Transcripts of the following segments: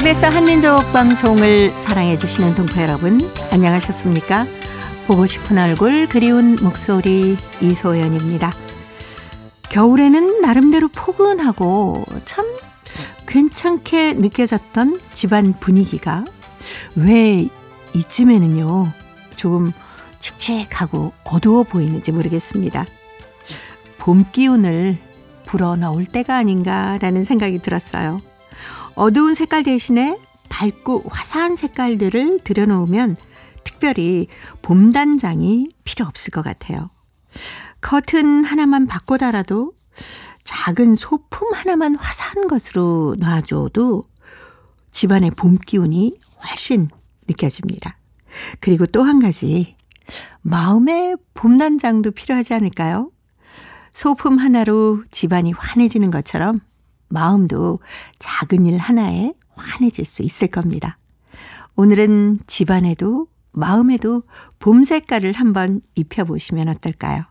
KBS 한민족 방송을 사랑해 주시는 동포 여러분, 안녕하셨습니까? 보고 싶은 얼굴, 그리운 목소리, 이소연입니다. 겨울에는 나름대로 포근하고 참 괜찮게 느껴졌던 집안 분위기가 왜 이쯤에는요 조금 칙칙하고 어두워 보이는지 모르겠습니다. 봄 기운을 불어넣을 때가 아닌가라는 생각이 들었어요. 어두운 색깔 대신에 밝고 화사한 색깔들을 들여놓으면 특별히 봄 단장이 필요 없을 것 같아요. 커튼 하나만 바꿔 달아도, 작은 소품 하나만 화사한 것으로 놔줘도 집안의 봄 기운이 훨씬 느껴집니다. 그리고 또 한 가지, 마음의 봄 단장도 필요하지 않을까요? 소품 하나로 집안이 환해지는 것처럼 마음도 작은 일 하나에 환해질 수 있을 겁니다. 오늘은 집안에도 마음에도 봄 색깔을 한번 입혀보시면 어떨까요?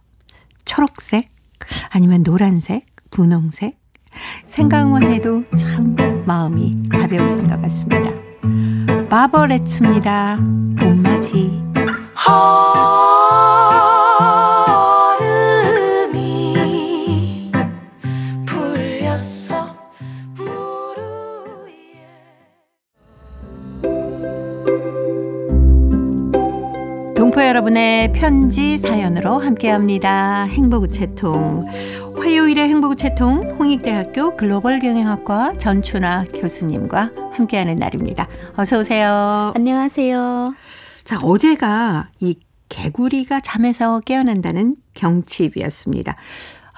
초록색, 아니면 노란색, 분홍색. 생각만 해도 참 마음이 가벼워지는 것 같습니다. 바버레츠입니다. 봄맞이. 얼음이 불렸어 무르 위에. 동포 여러분의 편지 사연으로 함께합니다. 행복우체통. 화요일의 행복우체통, 홍익대학교 글로벌경영학과 전춘아 교수님과 함께하는 날입니다. 어서 오세요. 안녕하세요. 자, 어제가 이 개구리가 잠에서 깨어난다는 경칩이었습니다.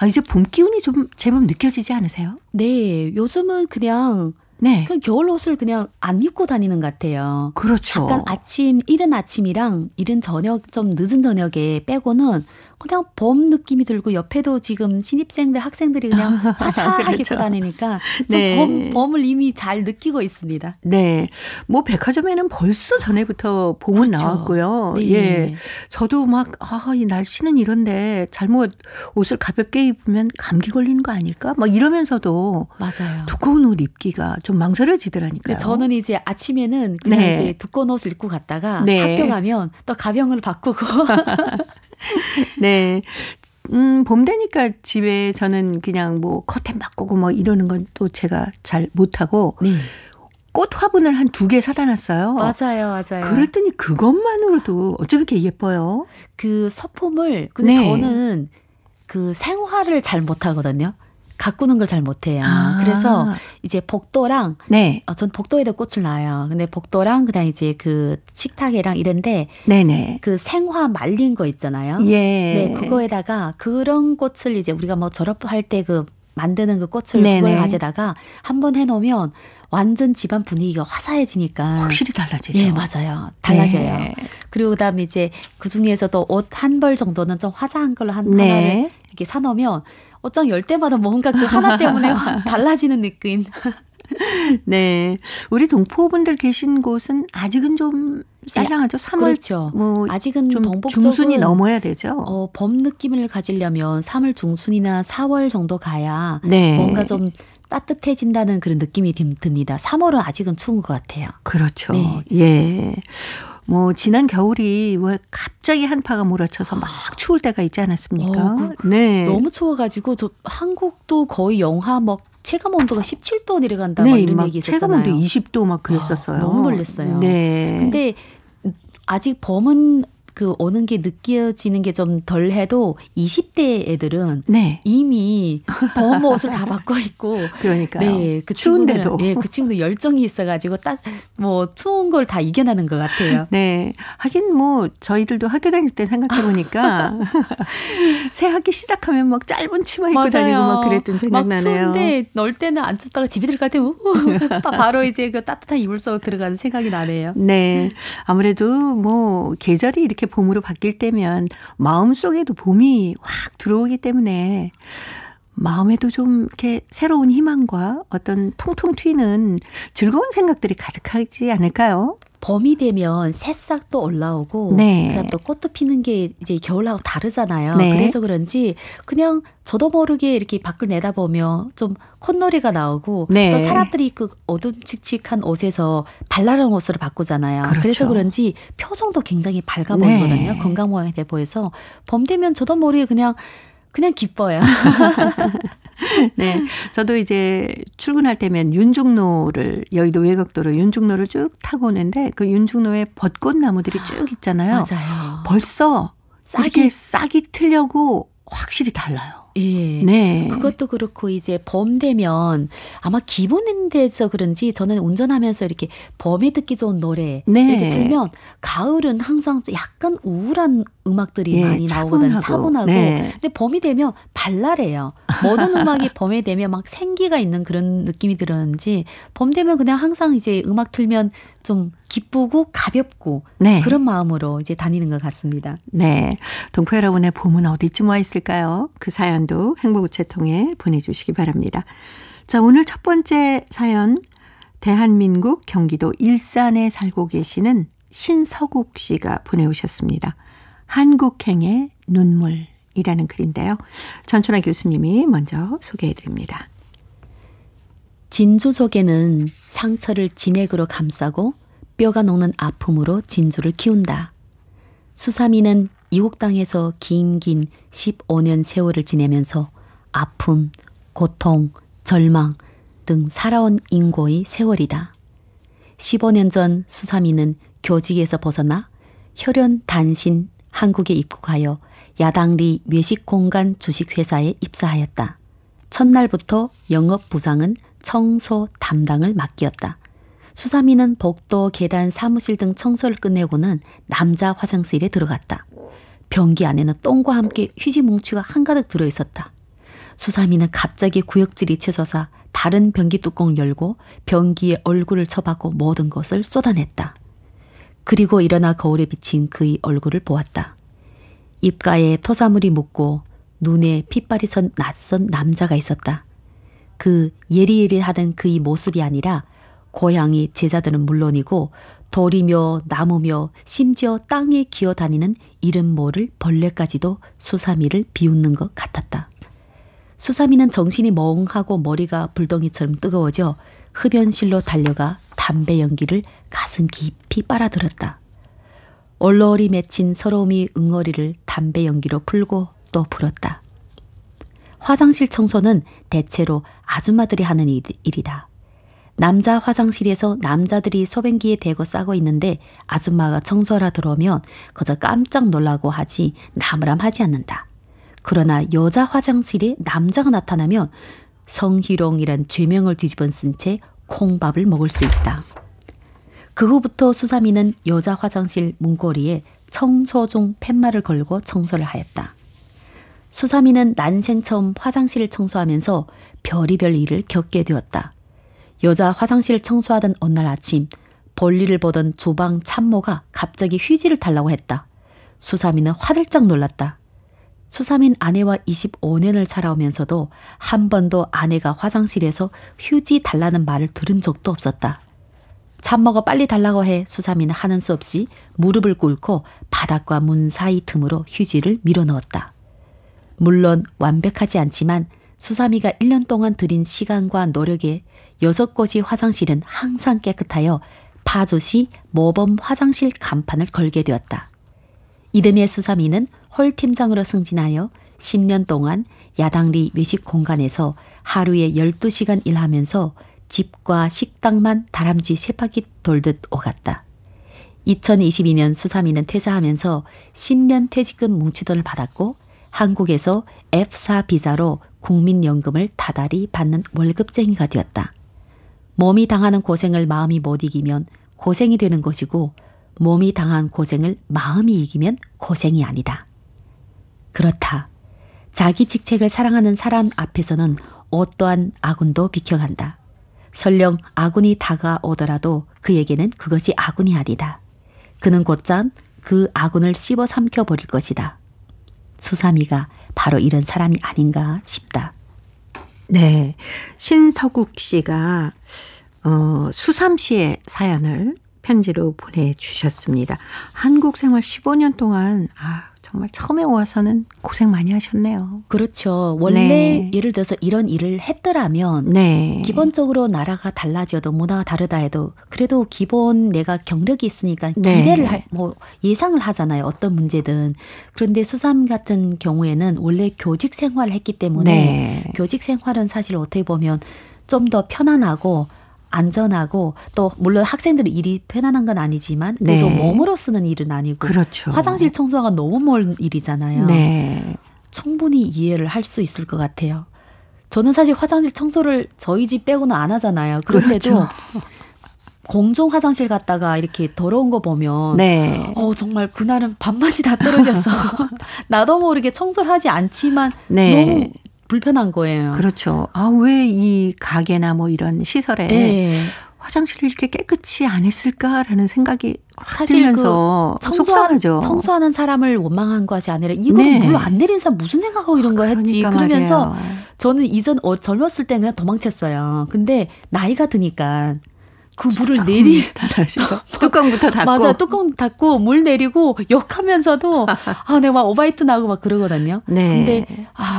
이제 봄 기운이 좀 제법 느껴지지 않으세요? 네, 요즘은 그냥 겨울 옷을 그냥 안 입고 다니는 것 같아요. 그렇죠. 약간 이른 아침이랑 이른 저녁, 좀 늦은 저녁에 빼고는 그냥 봄 느낌이 들고, 옆에도 지금 신입생들, 학생들이 그냥 화사하게 그렇죠. 입고 다니니까 좀 봄을 이미 잘 느끼고 있습니다. 네. 뭐 백화점에는 벌써 전에부터 봄은 그렇죠. 나왔고요. 네. 예. 저도 막 이 날씨는 이런데 잘못 옷을 가볍게 입으면 감기 걸리는 거 아닐까? 막 이러면서도 맞아요. 두꺼운 옷 입기가 좀 망설여지더라니까요. 저는 이제 아침에는 그냥 네. 이제 두꺼운 옷을 입고 갔다가 네. 학교 가면 또 가병을 바꾸고. 네. 봄 되니까 집에 저는 그냥 뭐 커튼 바꾸고 뭐 이러는 건 또 제가 잘 못하고, 네. 꽃 화분을 한 2개 사다 놨어요. 맞아요. 그랬더니 그것만으로도 어쩜 이렇게 예뻐요? 그 소품을, 근데 네. 저는 그 생화를 잘 못하거든요. 가꾸는 걸 잘 못해요. 그래서 이제 복도랑, 네. 전 복도에다 꽃을 놔요. 근데 복도랑 그다음 이제 그 식탁이랑 이런데, 네네. 그 생화 말린 거 있잖아요. 예. 네, 그거에다가 그런 꽃을 이제 우리가 뭐 졸업할 때 그 만드는 그 꽃을 네네. 그걸 가져다가 한번 해놓으면 완전 집안 분위기가 화사해지니까. 확실히 달라지죠. 예, 맞아요. 달라져요. 네. 그리고 그다음에 이제 그 중에서도 옷 한 벌 정도는 좀 화사한 걸로 하나를 네. 이렇게 사놓으면 어쩜 열 때마다 뭔가 그 하나 때문에 달라지는 느낌. 네. 우리 동포분들 계신 곳은 아직은 좀 쌀랑하죠. 3월 그렇죠. 뭐 아직은 좀 동북 중순이 쪽은 넘어야 되죠. 봄 느낌을 가지려면 3월 중순이나 4월 정도 가야 네. 뭔가 좀 따뜻해진다는 그런 느낌이 듭니다. 3월은 아직은 추운 것 같아요. 그렇죠. 네. 예. 뭐 지난 겨울이 왜 갑자기 한파가 몰아쳐서 막 추울 때가 있지 않았습니까? 네. 너무 추워가지고 저 한국도 거의 영하 막 체감 온도가 17도 내려간다 막 네, 이런 막 얘기 체감 있었잖아요. 온도 20도 막 그랬었어요. 너무 놀랐어요. 네. 근데 아직 봄은 그 오는 게 느껴지는 게 좀 덜 해도 20대 애들은 네. 이미 봄 옷을 다 바꿔 입고. 그러니까요. 네, 그 추운데도. 네, 그 친구도 열정이 있어가지고 뭐 추운 걸 다 이겨내는 것 같아요. 네. 하긴 뭐 저희들도 학교 다닐 때 생각해 보니까 새 학기 시작하면 막 짧은 치마 입고 다니고 막 그랬던 생각나네요. 막 추운데 넣을 때는 안 춥다가 집에 들어갈 때 바로 이제 그 따뜻한 이불 속 들어가는 생각이 나네요. 네. 아무래도 뭐 계절이 이렇게 봄으로 바뀔 때면 마음속에도 봄이 확 들어오기 때문에 마음에도 좀 이렇게 새로운 희망과 어떤 통통 튀는 즐거운 생각들이 가득하지 않을까요? 봄이 되면 새싹도 올라오고 네. 그다음 또 꽃도 피는 게 이제 겨울하고 다르잖아요. 네. 그래서 그런지 그냥 저도 모르게 이렇게 밖을 내다보면 좀 콧노래가 나오고 네. 또 사람들이 그 어둠칙칙한 옷에서 발랄한 옷으로 바꾸잖아요. 그렇죠. 그래서 그런지 표정도 굉장히 밝아 네. 보이거든요. 건강 모양이 돼 보여서 봄 되면 저도 모르게 그냥 기뻐요. 네. 저도 이제 출근할 때면 윤중로를 여의도 외곽도로 윤중로를 쭉 타고 오는데 그 윤중로에 벚꽃나무들이 쭉 있잖아요. 맞아요. 벌써 이렇게 싹이 틀려고 확실히 달라요. 예. 네. 그것도 그렇고 이제 봄 되면 아마 기분인데서 그런지 저는 운전하면서 이렇게 봄이 듣기 좋은 노래 네. 이렇게 들면 가을은 항상 약간 우울한 음악들이 예, 많이 나오거든요. 차분하고. 네. 근데 봄이 되면 발랄해요. 모든 음악이 봄에 되면 막 생기가 있는 그런 느낌이 들었는지 봄 되면 그냥 항상 이제 음악 틀면 좀 기쁘고 가볍고 네. 그런 마음으로 이제 다니는 것 같습니다. 네. 동포 여러분의 봄은 어디쯤 와 있을까요? 그 사연도 행복우체 통해 보내주시기 바랍니다. 자, 오늘 첫 번째 사연 대한민국 경기도 일산에 살고 계시는 신서국 씨가 보내오셨습니다. 한국행의 눈물이라는 글인데요. 전춘아 교수님이 먼저 소개해드립니다. 진주족에는 상처를 진액으로 감싸고 뼈가 녹는 아픔으로 진주를 키운다. 수사미는 이국 땅에서 긴 15년 세월을 지내면서 아픔, 고통, 절망 등 살아온 인고의 세월이다. 15년 전 수사미는 교직에서 벗어나 혈연 단신 한국에 입국하여 야당리 외식공간 주식회사에 입사하였다. 첫날부터 영업 부장은 청소 담당을 맡겼다. 수사미는 복도, 계단, 사무실 등 청소를 끝내고는 남자 화장실에 들어갔다. 변기 안에는 똥과 함께 휴지 뭉치가 한가득 들어있었다. 수사미는 갑자기 구역질이 쳐져서 다른 변기 뚜껑을 열고 변기에 얼굴을 쳐박고 모든 것을 쏟아냈다. 그리고 일어나 거울에 비친 그의 얼굴을 보았다. 입가에 토사물이 묻고 눈에 핏발이 선 낯선 남자가 있었다. 그 예리예리하던 그의 모습이 아니라 고향의 제자들은 물론이고 돌이며 나무며 심지어 땅에 기어다니는 이름 모를 벌레까지도 수사미를 비웃는 것 같았다. 수사미는 정신이 멍하고 머리가 불덩이처럼 뜨거워져 흡연실로 달려가 담배 연기를 가슴 깊이 빨아들였다. 얼얼이 맺힌 서러움이 응어리를 담배 연기로 풀고 또 불었다. 화장실 청소는 대체로 아줌마들이 하는 일이다. 남자 화장실에서 남자들이 소변기에 대고 싸고 있는데 아줌마가 청소하러 들어오면 그저 깜짝 놀라고 하지 나무람하지 않는다. 그러나 여자 화장실에 남자가 나타나면 성희롱이란 죄명을 뒤집어 쓴 채 콩밥을 먹을 수 있다. 그 후부터 수사미는 여자 화장실 문고리에 청소 중 팻말을 걸고 청소를 하였다. 수사미는 난생 처음 화장실을 청소하면서 별의별 일을 겪게 되었다. 여자 화장실을 청소하던 어느 날 아침 볼일을 보던 주방 참모가 갑자기 휴지를 달라고 했다. 수사미는 화들짝 놀랐다. 수사민 아내와 25년을 살아오면서도 한 번도 아내가 화장실에서 휴지 달라는 말을 들은 적도 없었다. 참모가 빨리 달라고 해 수사미는 하는 수 없이 무릎을 꿇고 바닥과 문 사이 틈으로 휴지를 밀어넣었다. 물론 완벽하지 않지만 수사미가 1년 동안 들인 시간과 노력에 6곳의 화장실은 항상 깨끗하여 파조시 모범 화장실 간판을 걸게 되었다. 이듬해 수사미는 홀 팀장으로 승진하여 10년 동안 야당리 외식 공간에서 하루에 12시간 일하면서 집과 식당만 다람쥐 쳇바퀴 돌듯 오갔다. 2022년 수사미는 퇴사하면서 10년 퇴직금 뭉치돈을 받았고 한국에서 F4 비자로 국민연금을 다달이 받는 월급쟁이가 되었다. 몸이 당하는 고생을 마음이 못 이기면 고생이 되는 것이고 몸이 당한 고생을 마음이 이기면 고생이 아니다. 그렇다. 자기 직책을 사랑하는 사람 앞에서는 어떠한 아군도 비켜간다. 설령 아군이 다가오더라도 그에게는 그것이 아군이 아니다. 그는 곧장 그 아군을 씹어 삼켜버릴 것이다. 수사미가 바로 이런 사람이 아닌가 싶다. 네. 신서국 씨가 수삼 씨의 사연을 편지로 보내주셨습니다. 한국 생활 15년 동안 정말 처음에 와서는 고생 많이 하셨네요. 그렇죠. 원래 예를 들어서 이런 일을 했더라면 기본적으로 나라가 달라져도 문화가 다르다 해도 그래도 기본 내가 경력이 있으니까 기대를 예상을 하잖아요. 어떤 문제든. 그런데 수삼 같은 경우에는 원래 교직 생활을 했기 때문에 교직 생활은 사실 어떻게 보면 좀 더 편안하고 안전하고 또 물론 학생들의 일이 편안한 건 아니지만 그래도 몸으로 쓰는 일은 아니고 그렇죠. 화장실 청소가 너무 먼 일이잖아요. 충분히 이해를 할 수 있을 것 같아요. 저는 사실 화장실 청소를 저희 집 빼고는 안 하잖아요. 그런데도 공중 화장실 갔다가 이렇게 더러운 거 보면 정말 그날은 밥맛이 다 떨어져서 나도 모르게 청소를 하지 않지만 너무 불편한 거예요. 그렇죠. 왜 이 가게나 뭐 이런 시설에 화장실을 이렇게 깨끗이 안 했을까라는 생각이 사실 들면서 속상하죠. 청소하는 사람을 원망한 것이 아니라 이거는 물 안 내린 사람 무슨 생각하고 이런 거 했지. 그러면서 저는 이전 젊었을 때 그냥 도망쳤어요. 근데 나이가 드니까 그 물을 뚜껑부터 닫고. 맞아요. 뚜껑 닫고 물 내리고 욕하면서도 내가 막 오바이트 나고 막 그러거든요. 근데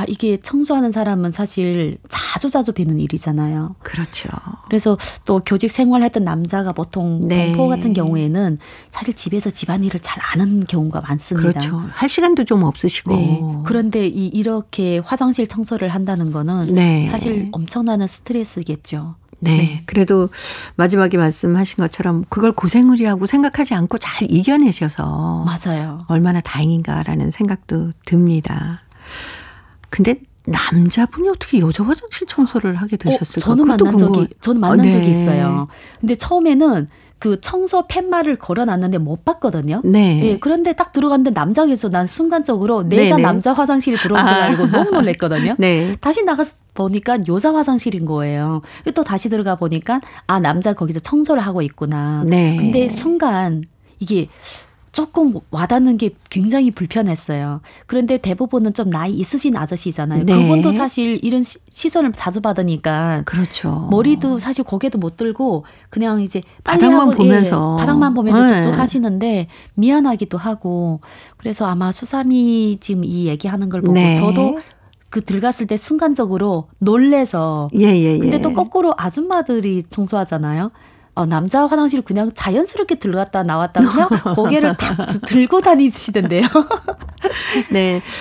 이게 청소하는 사람은 사실 자주 뵈는 일이잖아요. 그렇죠. 그래서 또 교직 생활했던 남자가 보통 동포 같은 경우에는 사실 집에서 집안일을 잘 안 하는 경우가 많습니다. 그렇죠. 할 시간도 좀 없으시고. 그런데 이렇게 화장실 청소를 한다는 거는 사실 엄청나는 스트레스겠죠. 그래도 마지막에 말씀하신 것처럼 그걸 고생이라고 생각하지 않고 잘 이겨내셔서 맞아요. 얼마나 다행인가라는 생각도 듭니다. 근데 남자분이 어떻게 여자 화장실 청소를 하게 되셨을까? 저는 만난 적이 있어요. 근데 처음에는 그 청소 팻말을 걸어놨는데 못 봤거든요. 그런데 딱 들어갔는데 남자에서 난 순간적으로 내가 남자 화장실에 들어온 줄 알고 너무 놀랐거든요. 다시 나가서 보니까 여자 화장실인 거예요. 또 다시 들어가 보니까 남자 거기서 청소를 하고 있구나. 근데 순간 이게 조금 와닿는 게 굉장히 불편했어요. 그런데 대부분은 좀 나이 있으신 아저씨잖아요. 그분도 사실 이런 시선을 자주 받으니까 그렇죠. 머리도 사실 고개도 못 들고 그냥 이제 바닥만 보면서 바닥만 보면서 쭉쭉 하시는데 미안하기도 하고 그래서 아마 수삼이 지금 이 얘기하는 걸 보고 저도 그 들어갔을 때 순간적으로 놀래서 근데 또 거꾸로 아줌마들이 청소하잖아요. 남자 화장실 그냥 자연스럽게 들어갔다 나왔다 그냥 고개를 탁 들고 다니시던데요.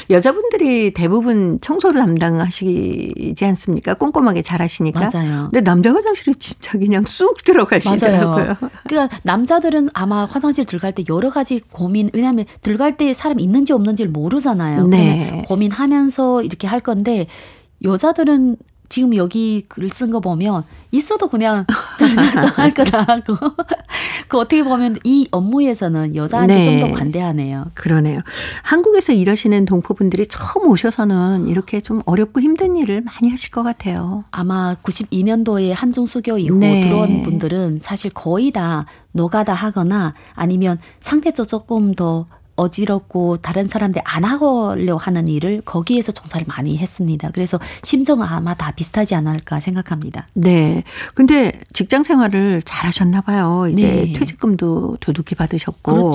여자분들이 대부분 청소를 담당하시지 않습니까? 꼼꼼하게 잘하시니까. 맞아요. 근데 남자 화장실에 진짜 그냥 쑥 들어가시더라고요. 그러니까 남자들은 아마 화장실 들어갈 때 여러 가지 고민, 왜냐하면 들어갈 때 사람 있는지 없는지를 모르잖아요. 그러면 고민하면서 이렇게 할 건데 여자들은 지금 여기 글 쓴 거 보면 있어도 그냥 할 거다 하고 그 어떻게 보면 이 업무에서는 여자한테 좀 더 관대하네요. 그러네요. 한국에서 일하시는 동포분들이 처음 오셔서는 이렇게 좀 어렵고 힘든 일을 많이 하실 것 같아요. 아마 92년도에 한중수교 이후 들어온 분들은 사실 거의 다 노가다 하거나 아니면 상대적으로 조금 더 어지럽고 다른 사람들 안 하려고 하는 일을 거기에서 종사를 많이 했습니다. 그래서 심정은 아마 다 비슷하지 않을까 생각합니다. 근데 직장 생활을 잘 하셨나 봐요. 이제 퇴직금도 두둑히 받으셨고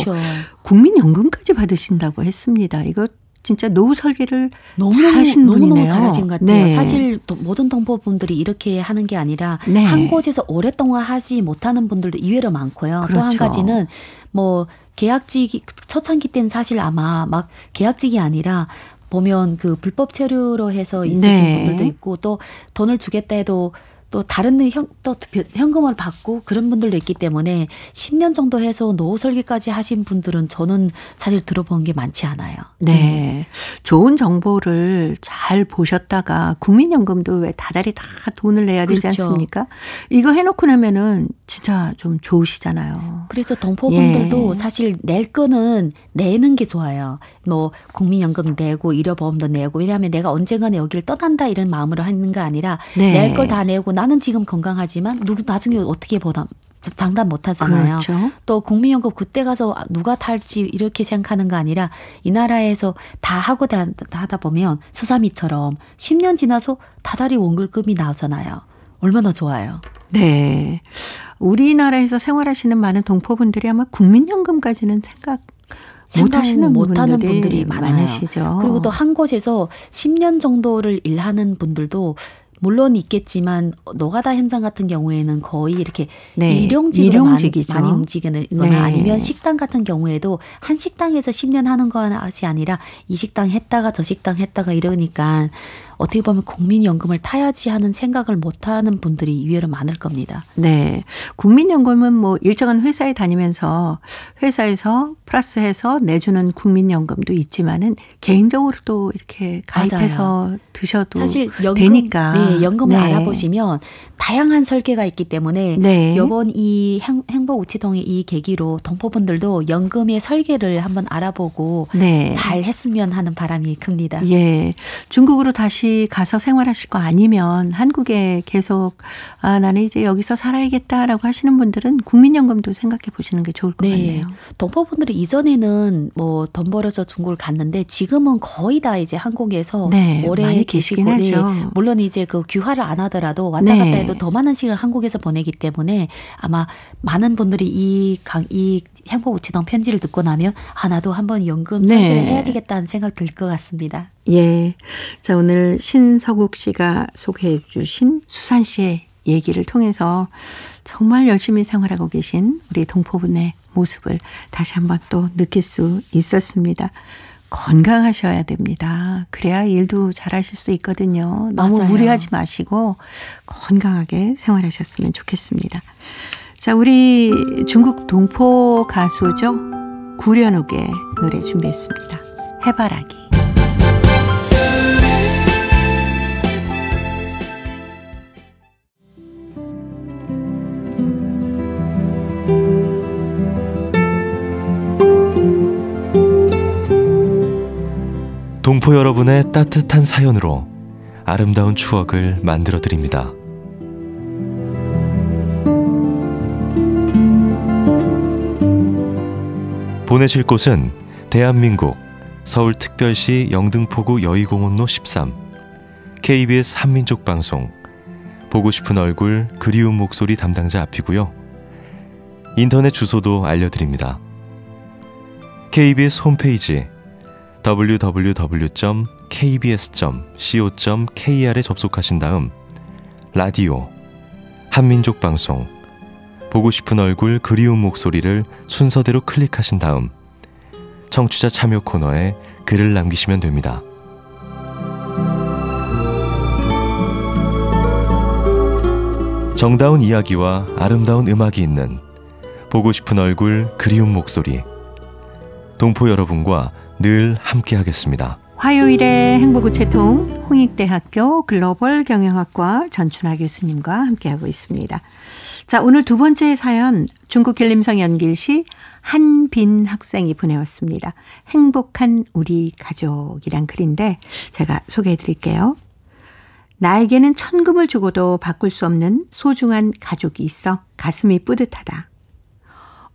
국민연금까지 받으신다고 했습니다. 이거 진짜 노후 설계를 잘하신 분이네요. 너무너무 잘하신 것 같아요. 사실 모든 동포분들이 이렇게 하는 게 아니라 한 곳에서 오랫동안 하지 못하는 분들도 의외로 많고요. 또 한 가지는 계약직이 초창기 때는 사실 아마 막 계약직이 아니라 보면 그 불법 체류로 해서 있으신 분들도 있고 또 돈을 주겠다 해도 또 다른 현금을 받고 그런 분들도 있기 때문에 10년 정도 해서 노후 설계까지 하신 분들은 저는 사실 들어본 게 많지 않아요. 좋은 정보를 잘 보셨다가 국민연금도 왜 다달이 다 돈을 내야 되지 않습니까? 이거 해놓고 나면은 진짜 좀 좋으시잖아요. 그래서 동포분들도 사실 낼 거는 내는 게 좋아요. 국민연금 내고 의료보험도 내고 왜냐하면 내가 언젠가는 여기를 떠난다 이런 마음으로 하는 거 아니라 낼 걸 다 내고 나는 지금 건강하지만 나중에 어떻게 장담 못 하잖아요. 또 국민연금 그때 가서 누가 탈지 이렇게 생각하는 거 아니라 이 나라에서 다 하고 하다 보면 수삼이처럼 10년 지나서 다달이 원골금이 나오잖아요. 얼마나 좋아요. 우리나라에서 생활하시는 많은 동포분들이 아마 국민연금까지는 생각 못하시는 못하는 분들이 많으시죠. 그리고 또 한 곳에서 10년 정도를 일하는 분들도 물론 있겠지만 노가다 현장 같은 경우에는 거의 이렇게 네, 일용직으로 일용직이죠. 많이 움직이는 거나 네. 아니면 식당 같은 경우에도 한 식당에서 10년 하는 것이 아니라 이 식당 했다가 저 식당 했다가 이러니까 어떻게 보면 국민연금을 타야지 하는 생각을 못하는 분들이 의외로 많을 겁니다. 네. 국민연금은 뭐 일정한 회사에 다니면서 회사에서 플러스해서 내주는 국민연금도 있지만은 개인적으로도 이렇게 가입해서 맞아요. 드셔도 사실 연금, 되니까. 네, 연금을 네. 알아보시면 다양한 설계가 있기 때문에 네. 이번 이 행복우체통의 이 계기로 동포분들도 연금의 설계를 한번 알아보고 네. 잘 했으면 하는 바람이 큽니다. 예. 중국으로 다시 가서 생활하실 거 아니면 한국에 계속 나는 이제 여기서 살아야겠다라고 하시는 분들은 국민연금도 생각해 보시는 게 좋을 것 같네요. 동포분들이 이전에는 뭐 돈 벌어서 중국을 갔는데 지금은 거의 다 이제 한국에서 네, 오래 많이 계시고 계시긴 하죠. 네, 물론 이제 그 귀화를 안 하더라도 왔다 네. 갔다 해도 더 많은 시간을 한국에서 보내기 때문에 아마 많은 분들이 이 행복우체통 편지를 듣고 나면 나도 한번 연금 설계를 네. 해야 되겠다는 생각 들 것 같습니다. 예. 자, 오늘 신서국 씨가 소개해 주신 수산 씨의 얘기를 통해서 정말 열심히 생활하고 계신 우리 동포분의 모습을 다시 한번 또 느낄 수 있었습니다. 건강하셔야 됩니다. 그래야 일도 잘하실 수 있거든요. 너무 맞아요. 무리하지 마시고 건강하게 생활하셨으면 좋겠습니다. 자, 우리 중국 동포 가수죠. 구련욱의 노래 준비했습니다. 해바라기. 동포 여러분의 따뜻한 사연으로 아름다운 추억을 만들어 드립니다. 보내실 곳은 대한민국 서울특별시 영등포구 여의공원로 13 KBS 한민족방송 보고 싶은 얼굴 그리운 목소리 담당자 앞이고요. 인터넷 주소도 알려드립니다. KBS 홈페이지 www.kbs.co.kr에 접속하신 다음 라디오, 한민족방송, 보고 싶은 얼굴 그리운 목소리를 순서대로 클릭하신 다음 청취자 참여 코너에 글을 남기시면 됩니다. 정다운 이야기와 아름다운 음악이 있는 보고 싶은 얼굴 그리운 목소리, 동포 여러분과 늘 함께하겠습니다. 화요일에 행복우체통 홍익대학교 글로벌 경영학과 전춘하 교수님과 함께하고 있습니다. 자, 오늘 두 번째 사연 중국 길림성 연길시 한빈 학생이 보내왔습니다. 행복한 우리 가족이란 글인데 제가 소개해 드릴게요. 나에게는 천금을 주고도 바꿀 수 없는 소중한 가족이 있어 가슴이 뿌듯하다.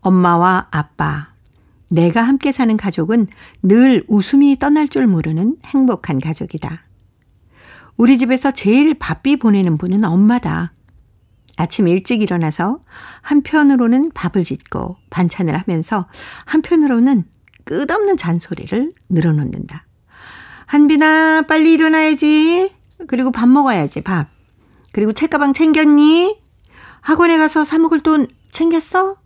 엄마와 아빠, 내가 함께 사는 가족은 늘 웃음이 떠날 줄 모르는 행복한 가족이다. 우리 집에서 제일 바삐 보내는 분은 엄마다. 아침 일찍 일어나서 한편으로는 밥을 짓고 반찬을 하면서 한편으로는 끝없는 잔소리를 늘어놓는다. 한빈아, 빨리 일어나야지. 그리고 밥 먹어야지, 밥. 그리고 책가방 챙겼니? 학원에 가서 사 먹을 돈 챙겼어?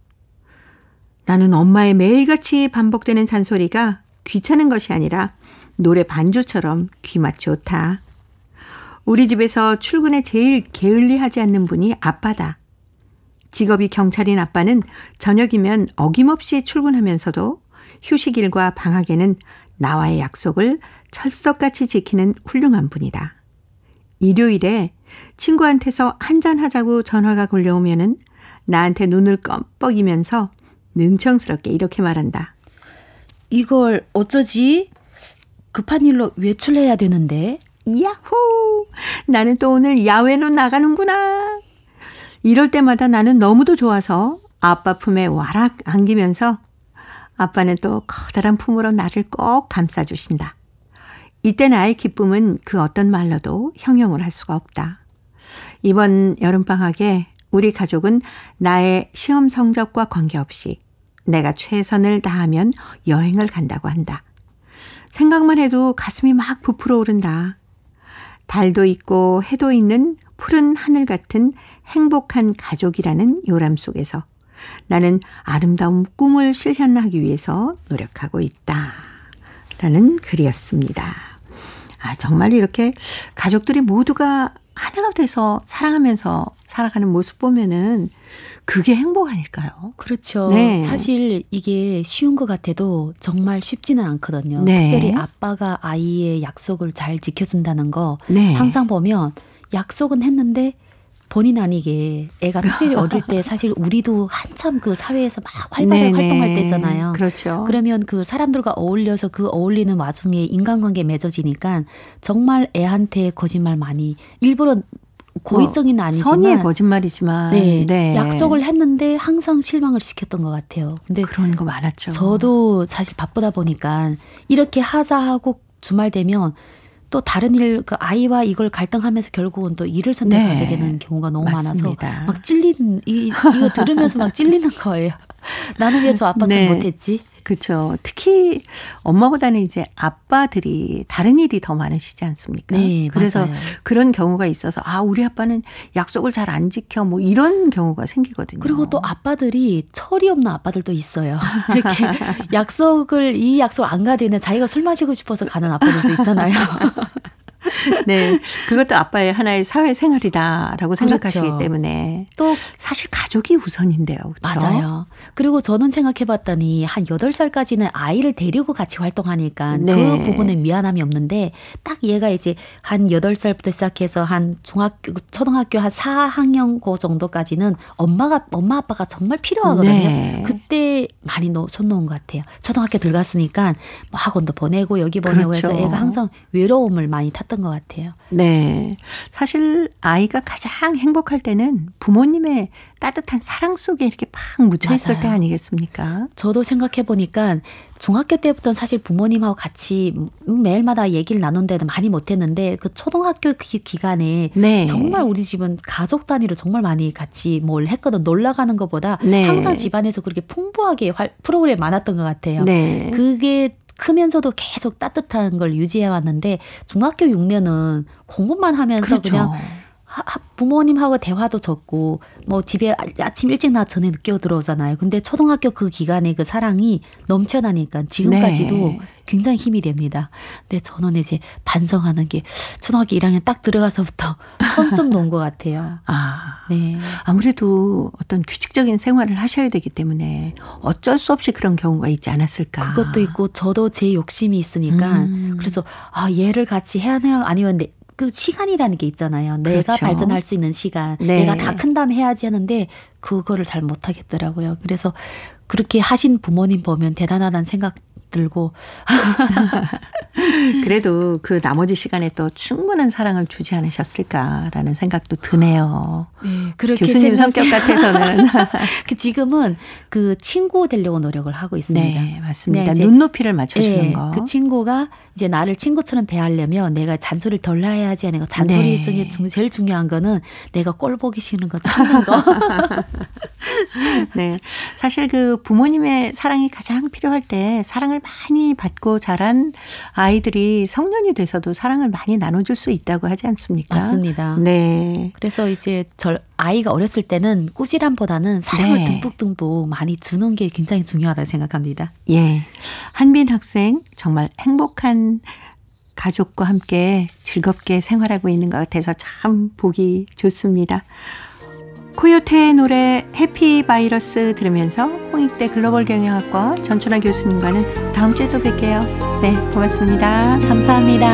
나는 엄마의 매일같이 반복되는 잔소리가 귀찮은 것이 아니라 노래 반주처럼 귀맛 좋다. 우리 집에서 출근에 제일 게을리하지 않는 분이 아빠다. 직업이 경찰인 아빠는 저녁이면 어김없이 출근하면서도 휴식일과 방학에는 나와의 약속을 철석같이 지키는 훌륭한 분이다. 일요일에 친구한테서 한잔하자고 전화가 걸려오면은 나한테 눈을 껌뻑이면서 능청스럽게 이렇게 말한다. 이걸 어쩌지? 급한 일로 외출해야 되는데. 야호! 나는 또 오늘 야외로 나가는구나. 이럴 때마다 나는 너무도 좋아서 아빠 품에 와락 안기면서 아빠는 또 커다란 품으로 나를 꼭 감싸주신다. 이때 나의 기쁨은 그 어떤 말로도 형용을 할 수가 없다. 이번 여름방학에 우리 가족은 나의 시험 성적과 관계없이 내가 최선을 다하면 여행을 간다고 한다. 생각만 해도 가슴이 막 부풀어 오른다. 달도 있고 해도 있는 푸른 하늘 같은 행복한 가족이라는 요람 속에서 나는 아름다운 꿈을 실현하기 위해서 노력하고 있다. 라는 글이었습니다. 정말 이렇게 가족들이 모두가 하나가 돼서 사랑하면서 살아가는 모습 보면은 그게 행복 아닐까요? 그렇죠. 네. 사실 이게 쉬운 것 같아도 정말 쉽지는 않거든요. 네. 특별히 아빠가 아이의 약속을 잘 지켜준다는 거 네. 항상 보면 약속은 했는데 본인 아니게 애가 특별히 어릴 때 사실 우리도 한참 그 사회에서 막 활발하게 네네. 활동할 때잖아요. 그렇죠. 그러면 그 사람들과 어울려서 그 어울리는 와중에 인간관계 맺어지니까 정말 애한테 거짓말 많이 일부러 고의성은 아니지만 선의의 거짓말이지만 네, 네. 약속을 했는데 항상 실망을 시켰던 것 같아요. 근데 그런 거 많았죠. 저도 사실 바쁘다 보니까 이렇게 하자 하고 주말 되면 또 다른 일, 그 아이와 이걸 갈등하면서 결국은 또 일을 선택하게 네. 되는 경우가 너무 맞습니다. 많아서 막 찔리는, 이거 들으면서 막 찔리는 거예요. 나는 왜 저 아빠 네. 좀 못했지? 그렇죠. 특히 엄마보다는 이제 아빠들이 다른 일이 더 많으시지 않습니까? 네, 그래서 맞아요. 그런 경우가 있어서 우리 아빠는 약속을 잘 안 지켜 뭐 이런 경우가 생기거든요. 그리고 또 아빠들이 철이 없는 아빠들도 있어요. 이렇게 이 약속 안 가야 되는 자기가 술 마시고 싶어서 가는 아빠들도 있잖아요. 네, 그것도 아빠의 하나의 사회생활이다라고 생각하시기 그렇죠. 때문에 또 사실 가족이 우선인데요. 그렇죠? 맞아요. 그리고 저는 생각해봤더니 한 8살까지는 아이를 데리고 같이 활동하니까 네. 그 부분에 미안함이 없는데 딱 얘가 이제 한 8살부터 시작해서 한 초등학교 한 4학년 그 정도까지는 엄마 아빠가 정말 필요하거든요. 네. 그때 많이 손 놓은 것 같아요. 초등학교 들어갔으니까 뭐 학원도 보내고 여기 보내고 그렇죠. 해서 애가 항상 외로움을 많이 탔던 것 같아요. 네. 사실 아이가 가장 행복할 때는 부모님의 따뜻한 사랑 속에 이렇게 팍 묻혀있을 맞아요. 때 아니겠습니까? 저도 생각해보니까 중학교 때부터는 사실 부모님하고 같이 매일마다 얘기를 나눈 데는 많이 못했는데 그 초등학교 기간에 네. 정말 우리 집은 가족 단위로 정말 많이 같이 뭘 했거든. 놀러 가는 것보다 네. 항상 집안에서 그렇게 풍부하게 프로그램이 많았던 것 같아요. 네. 그게 크면서도 계속 따뜻한 걸 유지해 왔는데 중학교 6년은 공부만 하면서 그렇죠. 그냥 부모님하고 대화도 적고 뭐 집에 아침 일찍 나 전에 늦게 들어오잖아요. 근데 초등학교 그 기간에 그 사랑이 넘쳐나니까 지금까지도 네. 굉장히 힘이 됩니다. 근데 저는 이제 반성하는 게 초등학교 1학년 딱 들어가서부터 손 좀 놓은 것 같아요. 네. 아무래도 어떤 규칙적인 생활을 하셔야 되기 때문에 어쩔 수 없이 그런 경우가 있지 않았을까. 그것도 있고 저도 제 욕심이 있으니까 그래서 얘를 같이 해야 하나요? 아니면 그 시간이라는 게 있잖아요. 내가 그렇죠. 발전할 수 있는 시간. 네. 내가 다 큰 다음에 해야지 하는데 그거를 잘 못하겠더라고요. 그래서 그렇게 하신 부모님 보면 대단하다는 생각 들고. 그래도 그 나머지 시간에 또 충분한 사랑을 주지 않으셨을까라는 생각도 드네요. 네, 그렇게 교수님 성격 같아서는. 지금은 그 친구 되려고 노력을 하고 있습니다. 네, 맞습니다. 네, 눈높이를 맞춰주는 네, 거. 그 친구가 이제 나를 친구처럼 대하려면 내가 잔소리를 덜 해야지 하는 거. 잔소리 중에 네. 제일 중요한 거는 내가 꼴 보기 싫은 거 참는 거. 네, 사실 그 부모님의 사랑이 가장 필요할 때 사랑을 많이 받고 자란 아이들이 성년이 돼서도 사랑을 많이 나눠줄 수 있다고 하지 않습니까? 맞습니다. 네. 그래서 이제 아이가 어렸을 때는 꾸지람보다는 사랑을 네. 듬뿍듬뿍 많이 주는 게 굉장히 중요하다고 생각합니다. 예. 한빈 학생 정말 행복한 가족과 함께 즐겁게 생활하고 있는 것 같아서 참 보기 좋습니다. 코요태의 노래 해피바이러스 들으면서 홍익대 글로벌 경영학과 전춘아 교수님과는 다음 주에 또 뵐게요. 네, 고맙습니다. 감사합니다.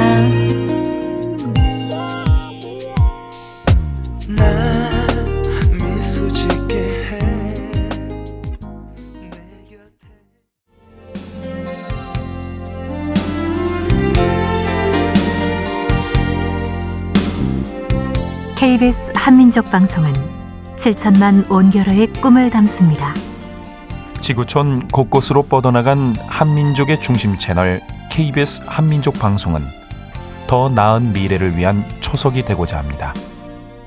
나 미소 짓게 해 내 곁에 KBS 한민족 방송은 7천만 온결어의 꿈을 담습니다. 지구촌 곳곳으로 뻗어나간 한민족의 중심 채널 KBS 한민족 방송은 더 나은 미래를 위한 초석이 되고자 합니다.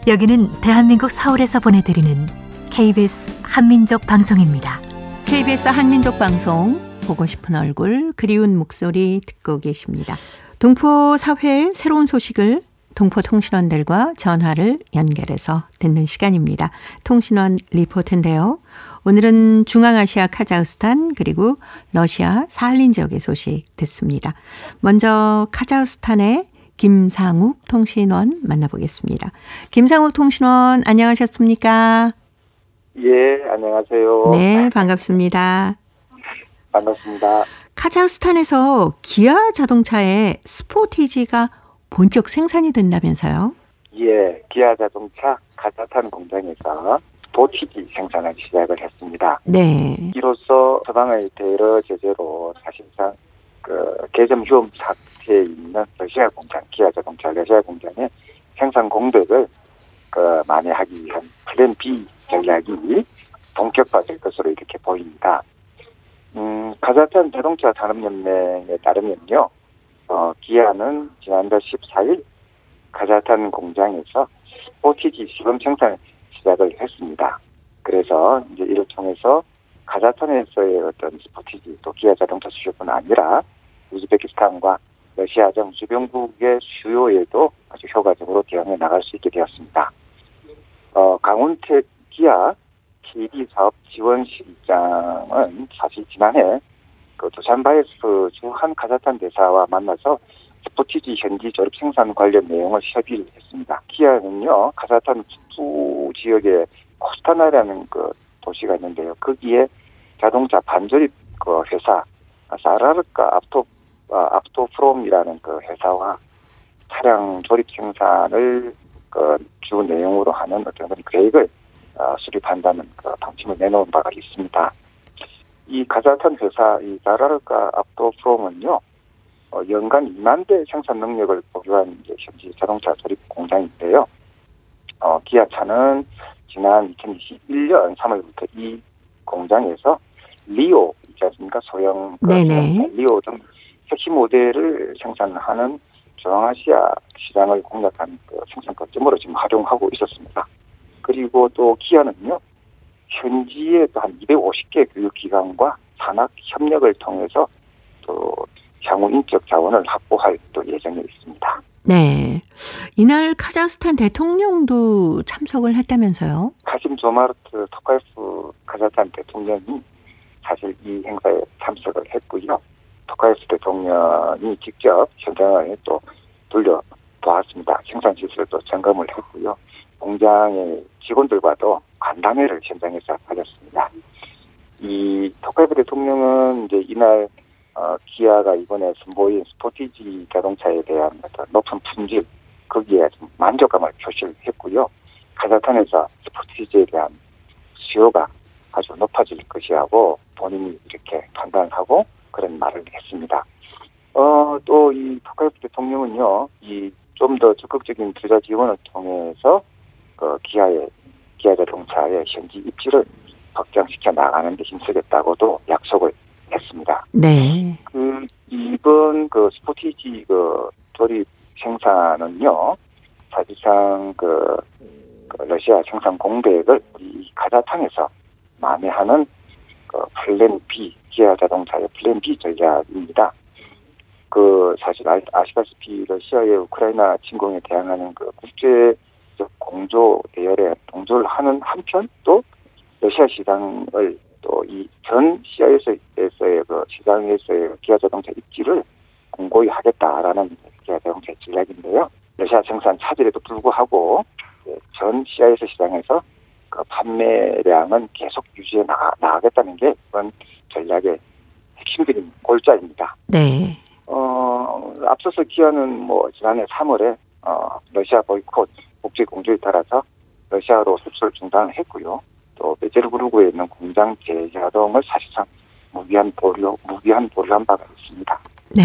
여기는 대한민국 서울에서 보내드리는 KBS 한민족 방송입니다. KBS 한민족 방송 보고 싶은 얼굴 그리운 목소리 듣고 계십니다. 동포 사회의 새로운 소식을 동포통신원들과 전화를 연결해서 듣는 시간입니다. 통신원 리포트인데요. 오늘은 중앙아시아 카자흐스탄 그리고 러시아 사할린 지역의 소식 듣습니다. 먼저 카자흐스탄의 김상욱 통신원 만나보겠습니다. 김상욱 통신원 안녕하셨습니까? 예, 안녕하세요. 네, 반갑습니다. 반갑습니다. 카자흐스탄에서 기아 자동차의 스포티지가 본격 생산이 된다면서요? 예, 기아 자동차 카자흐스탄 공장에서 스포티지 생산을 시작을 했습니다. 네. 이로써 서방의 대러 제재로 사실상 개점 휴업 상태에 있는 러시아 공장, 기아 자동차 러시아 공장의 생산 공백을 만회하기 위한 플랜 B 전략이 본격화될 것으로 이렇게 보입니다. 카자흐스탄 자동차 산업연맹에 따르면요, 기아는 지난달 14일 카자흐스탄 공장에서 스포티지 시범 생산 시작을 했습니다. 그래서 이제 이를 통해서 카자흐스탄에서의 어떤 스포티지 또 기아 자동차 수요뿐 아니라 우즈베키스탄과 러시아 등 주변국의 수요에도 아주 효과적으로 대응해 나갈 수 있게 되었습니다. 강훈택 기아 KB 사업 지원실장은 사실 지난해 두산바이스 주한 카자흐스탄 대사와 만나서 스포티지 현지 조립 생산 관련 내용을 협의를 했습니다. 기아는요, 카자흐스탄 북부 지역에 코스타나라는 도시가 있는데요. 거기에 자동차 반조립 회사 사라르카 압토프롬이라는 회사와 차량 조립 생산을 주 내용으로 하는 어떤 계획을 수립한다는 방침을 내놓은 바가 있습니다. 이 카자흐스탄 회사 이 사라르카 압토프롬은요, 연간 2만 대 생산 능력을 보유한 현지 자동차 조립 공장인데요. 기아차는 지난 2021년 3월부터 이 공장에서 리오 있지 않습니까? 소형 리오 등 핵심 모델을 생산하는 중앙아시아 시장을 공략한 생산 거점으로 지금 활용하고 있었습니다. 그리고 또 기아는요, 현지에 또 한 250개 교육기관과 산학 협력을 통해서 또 향후 인적 자원을 확보할 또 예정에 있습니다. 네. 이날 카자흐스탄 대통령도 참석을 했다면서요? 카심 조마르트 토카예프 카자흐스탄 대통령이 사실 이 행사에 참석을 했고요. 토카예프 대통령이 직접 현장을 또 돌려보았습니다. 생산 시설도 점검을 했고요. 공장의 직원들과도 간담회를 현장에서 가졌습니다. 이 토카예프 대통령은 이제 이날 기아가 이번에 선보인 스포티지 자동차에 대한 어떤 높은 품질, 거기에 좀 만족감을 표시를 했고요. 카자흐스탄에서 스포티지에 대한 수요가 아주 높아질 것이라고 본인이 이렇게 판단하고 그런 말을 했습니다. 또 이 토카예프 대통령은요, 이 좀 더 적극적인 투자 지원을 통해서 기아 자동차의 현지 입지를 확장시켜 나가는 데 힘쓰겠다고도 약속을 했습니다. 네. 이번 스포티지 조립 생산은요, 사실상 러시아 생산 공백을 우리 카자흐스탄에서 만회하는 플랜 B, 기아 자동차의 플랜 B 전략입니다. 사실 아시다시피 러시아의 우크라이나 침공에 대항하는 국제적 공조 대열에 동조를 하는 한편 또 러시아 시장을 또 이 전 CIS에서의 시장에서의 기아 자동차 입지를 공고히 하겠다라는 기아 자동차 전략인데요. 러시아 생산 차질에도 불구하고 전 CIS 시장에서 판매량은 계속 유지해 나가겠다는 게 이번 전략의 핵심적인 골자입니다. 네. 앞서서 기아는 지난해 3월에 러시아 보이콧 국제 공조에 따라서 러시아로 수출 중단을 했고요. 또 베제르부르크에 있는 공장 재가동을 사실상 무기한 보류한 바가 있습니다. 네.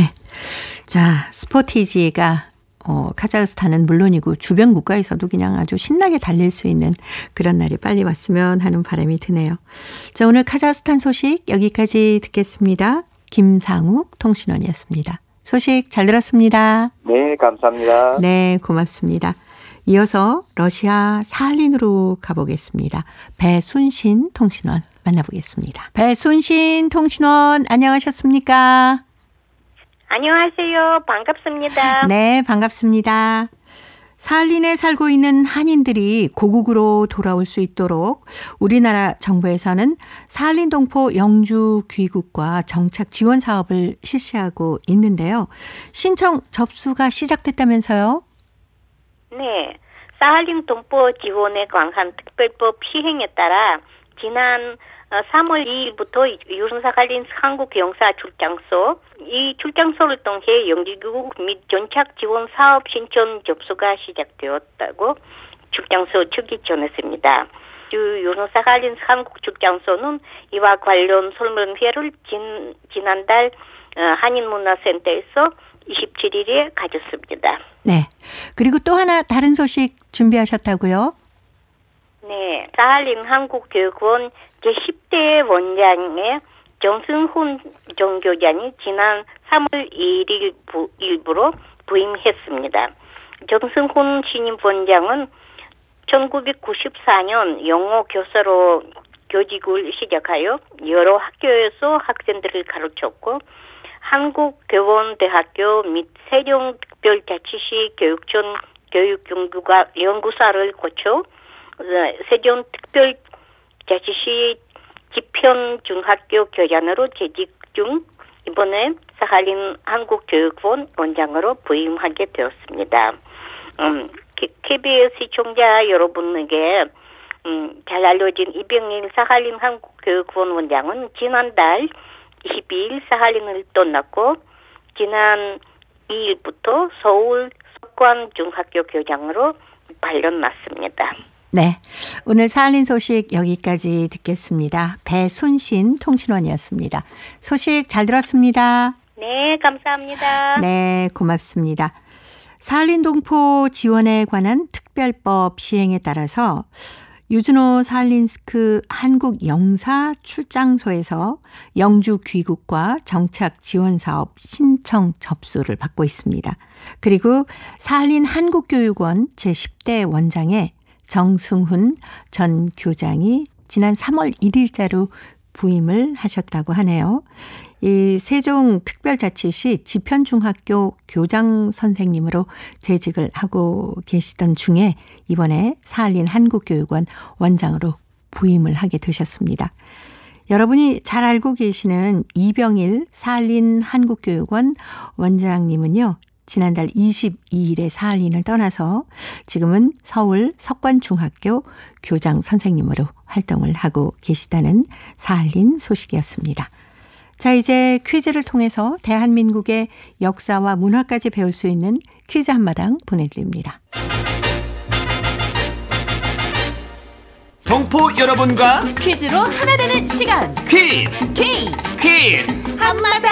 자, 스포티지가 카자흐스탄은 물론이고 주변 국가에서도 그냥 아주 신나게 달릴 수 있는 그런 날이 빨리 왔으면 하는 바람이 드네요. 자, 오늘 카자흐스탄 소식 여기까지 듣겠습니다. 김상욱 통신원이었습니다. 소식 잘 들었습니다. 네, 감사합니다. 네, 고맙습니다. 이어서 러시아 사할린으로 가보겠습니다. 배순신 통신원 만나보겠습니다. 배순신 통신원 안녕하셨습니까? 안녕하세요. 반갑습니다. 네, 반갑습니다. 사할린에 살고 있는 한인들이 고국으로 돌아올 수 있도록 우리나라 정부에서는 사할린 동포 영주 귀국과 정착 지원 사업을 실시하고 있는데요. 신청 접수가 시작됐다면서요? 네. 사할린 동포 지원에 관한 특별법 시행에 따라 지난 3월 2일부터 유흥사할린 한국영사출장소, 이 출장소를 통해 영주귀국 및 전착 지원 사업 신청 접수가 시작되었다고 출장소 측이 전했습니다. 유흥사할린 한국출장소는 이와 관련 설명회를 지난달 한인문화센터에서 27일에 가졌습니다. 네. 그리고 또 하나 다른 소식 준비하셨다고요? 네. 사할린 한국교육원 제10대 원장의 정승훈 정교장이 지난 3월 2일 일부로 부임했습니다. 정승훈 신임 원장은 1994년 영어 교사로 교직을 시작하여 여러 학교에서 학생들을 가르쳤고 한국교원대학교 및 세종특별자치시 교육청 교육연구사를 거쳐 세종특별자치시 지편중학교 교장으로 재직 중 이번에 사할린 한국교육원 원장으로 부임하게 되었습니다. KBS 시청자 여러분에게 잘 알려진 이병일 사할린 한국교육원 원장은 지난달 22일 사할린을 떠났고 지난 2일부터 서울 석관중학교 교장으로 발령났습니다. 네, 오늘 사할린 소식 여기까지 듣겠습니다. 배순신 통신원이었습니다. 소식 잘 들었습니다. 네, 감사합니다. 네, 고맙습니다. 사할린 동포 지원에 관한 특별법 시행에 따라서 유즈노 사할린스크 한국영사출장소에서 영주 귀국과 정착 지원 사업 신청 접수를 받고 있습니다. 그리고 사할린 한국교육원 제10대 원장의 정승훈 전 교장이 지난 3월 1일자로 부임을 하셨다고 하네요. 이 세종특별자치시 지편중학교 교장 선생님으로 재직을 하고 계시던 중에 이번에 사할린 한국교육원 원장으로 부임을 하게 되셨습니다. 여러분이 잘 알고 계시는 이병일 사할린 한국교육원 원장님은요. 지난달 22일에 사할린을 떠나서 지금은 서울 석관중학교 교장 선생님으로 활동을 하고 계시다는 사할린 소식이었습니다. 자, 이제 퀴즈를 통해서 대한민국의 역사와 문화까지 배울 수 있는 퀴즈 한마당 보내드립니다. 동포 여러분과 퀴즈로 하나 되는 시간 퀴즈 한마당.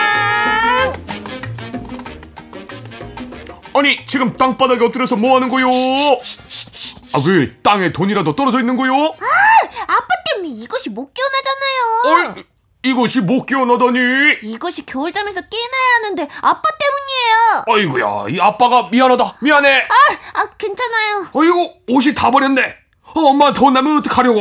아니 지금 땅바닥에 엎드려서 뭐하는 거요? 아, 왜 땅에 돈이라도 떨어져 있는 거요? 아빠 때문에 이것이 못 깨어나잖아요. 어이, 이것이 못 깨어나다니. 이것이 겨울잠에서 깨어나야 하는데 아빠 때문이에요. 아이고야, 이 아빠가 미안하다. 미안해. 괜찮아요. 아이고, 옷이 다 버렸네. 엄마한테 혼나면 어떡하려고.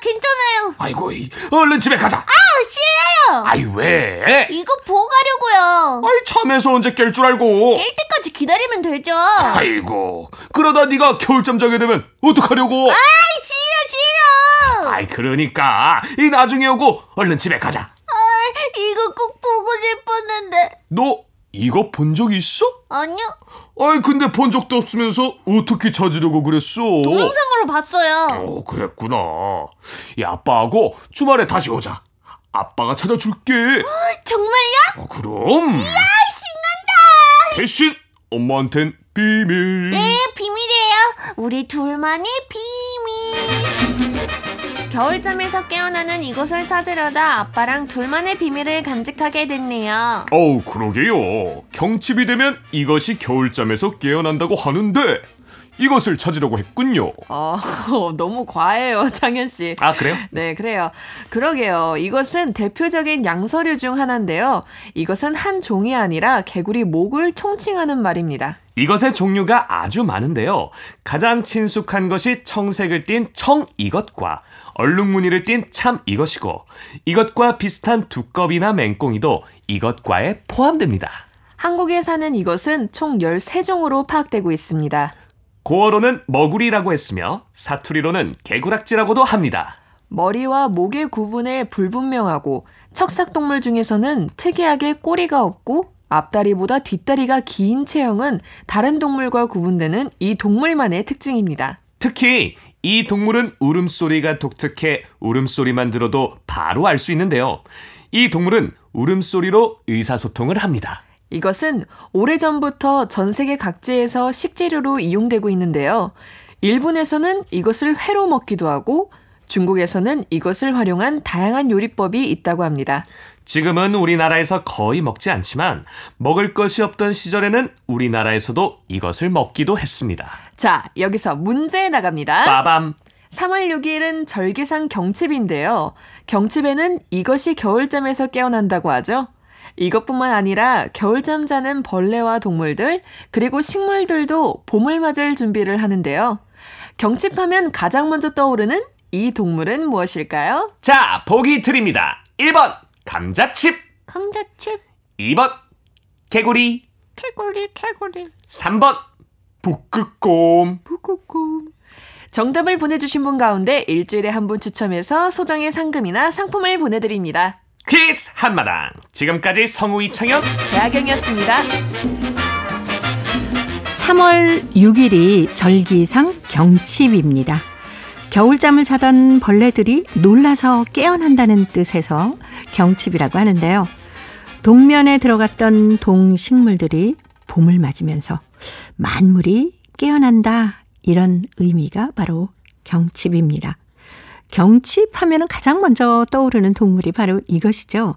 괜찮아요. 아이고, 얼른 집에 가자. 싫어요. 아이, 왜? 이거 보고 가려고요. 아이, 잠에서 언제 깰 줄 알고. 깰 때까지 기다리면 되죠. 아이고, 그러다 네가 겨울잠 자게 되면 어떡하려고. 싫어. 아이, 그러니까 이 나중에 오고 얼른 집에 가자. 이거 꼭 보고 싶었는데. 너 이거 본 적 있어? 아니요. 아이, 근데 본 적도 없으면서 어떻게 찾으려고 그랬어? 동영상으로 봤어요. 그랬구나. 이 아빠하고 주말에 다시 오자. 아빠가 찾아줄게. 정말요? 그럼. 이야, 신난다. 대신 엄마한텐 비밀. 네, 비밀이에요. 우리 둘만의 비밀. 겨울잠에서 깨어나는 이곳을 찾으려다 아빠랑 둘만의 비밀을 간직하게 됐네요. 그러게요. 경칩이 되면 이것이 겨울잠에서 깨어난다고 하는데 이것을 찾으려고 했군요. 너무 과해요, 장현씨. 아, 그래요? 네, 그래요. 그러게요. 이것은 대표적인 양서류 중 하나인데요. 이것은 한 종이 아니라 개구리 목을 총칭하는 말입니다. 이것의 종류가 아주 많은데요. 가장 친숙한 것이 청색을 띤 청이것과 얼룩무늬를 띤 참이것이고 이것과 비슷한 두꺼비나 맹꽁이도 이것과에 포함됩니다. 한국에 사는 이것은 총 13종으로 파악되고 있습니다. 고어로는 머구리라고 했으며 사투리로는 개구락지라고도 합니다. 머리와 목의 구분에 불분명하고 척삭동물 중에서는 특이하게 꼬리가 없고 앞다리보다 뒷다리가 긴 체형은 다른 동물과 구분되는 이 동물만의 특징입니다. 특히 이 동물은 울음소리가 독특해 울음소리만 들어도 바로 알 수 있는데요. 이 동물은 울음소리로 의사소통을 합니다. 이것은 오래전부터 전 세계 각지에서 식재료로 이용되고 있는데요. 일본에서는 이것을 회로 먹기도 하고 중국에서는 이것을 활용한 다양한 요리법이 있다고 합니다. 지금은 우리나라에서 거의 먹지 않지만 먹을 것이 없던 시절에는 우리나라에서도 이것을 먹기도 했습니다. 자, 여기서 문제 나갑니다. 빠밤. 3월 6일은 절기상 경칩인데요. 경칩에는 이것이 겨울잠에서 깨어난다고 하죠. 이것뿐만 아니라 겨울잠 자는 벌레와 동물들 그리고 식물들도 봄을 맞을 준비를 하는데요. 경칩하면 가장 먼저 떠오르는 이 동물은 무엇일까요? 자, 보기 드립니다. 1번 감자칩, 2번 개구리, 3번 북극곰. 정답을 보내주신 분 가운데 일주일에 한 분 추첨해서 소정의 상금이나 상품을 보내드립니다. 퀴즈 한마당. 지금까지 성우 이창현, 배아경이었습니다. 3월 6일이 절기상 경칩입니다. 겨울잠을 자던 벌레들이 놀라서 깨어난다는 뜻에서 경칩이라고 하는데요. 동면에 들어갔던 동식물들이 봄을 맞으면서 만물이 깨어난다, 이런 의미가 바로 경칩입니다. 경칩하면 가장 먼저 떠오르는 동물이 바로 이것이죠.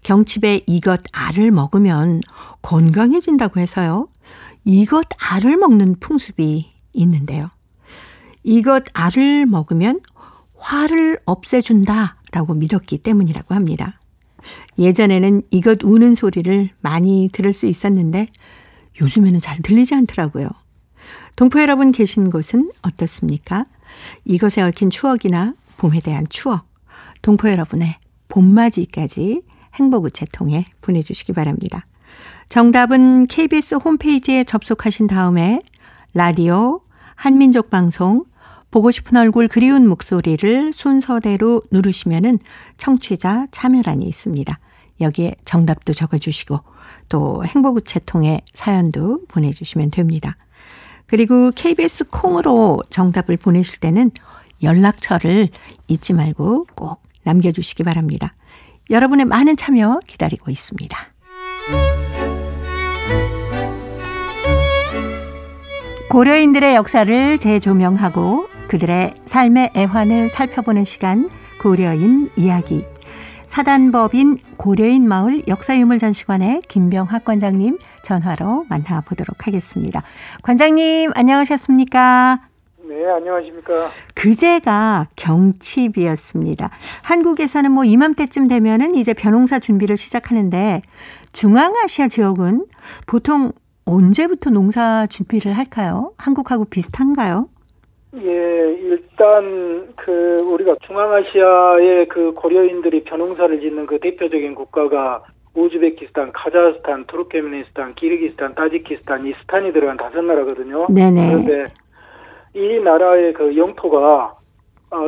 경칩에 이것 알을 먹으면 건강해진다고 해서요. 이것 알을 먹는 풍습이 있는데요. 이것 알을 먹으면 화를 없애준다라고 믿었기 때문이라고 합니다. 예전에는 이것 우는 소리를 많이 들을 수 있었는데 요즘에는 잘 들리지 않더라고요. 동포 여러분 계신 곳은 어떻습니까? 이것에 얽힌 추억이나 봄에 대한 추억, 동포 여러분의 봄맞이까지 행복우체 통해 보내주시기 바랍니다. 정답은 KBS 홈페이지에 접속하신 다음에 라디오, 한민족 방송, 보고 싶은 얼굴 그리운 목소리를 순서대로 누르시면은 청취자 참여란이 있습니다. 여기에 정답도 적어주시고 또 행복우체 통해 사연도 보내주시면 됩니다. 그리고 KBS 콩으로 정답을 보내실 때는 연락처를 잊지 말고 꼭 남겨주시기 바랍니다. 여러분의 많은 참여 기다리고 있습니다. 고려인들의 역사를 재조명하고 그들의 삶의 애환을 살펴보는 시간, 고려인 이야기. 사단법인 고려인 마을 역사유물전시관의 김병학 관장님 전화로 만나보도록 하겠습니다. 관장님 안녕하셨습니까? 네, 안녕하십니까? 그제가 경칩이었습니다. 한국에서는 뭐 이맘때쯤 되면은 이제 벼농사 준비를 시작하는데 중앙아시아 지역은 보통 언제부터 농사 준비를 할까요? 한국하고 비슷한가요? 예, 일단 우리가 중앙아시아의 고려인들이 벼농사를 짓는 대표적인 국가가 우즈베키스탄, 카자흐스탄, 투르크메니스탄, 키르기스탄, 타지키스탄, 이 스탄이 들어간 5나라거든요. 네네. 그런데 이 나라의 영토가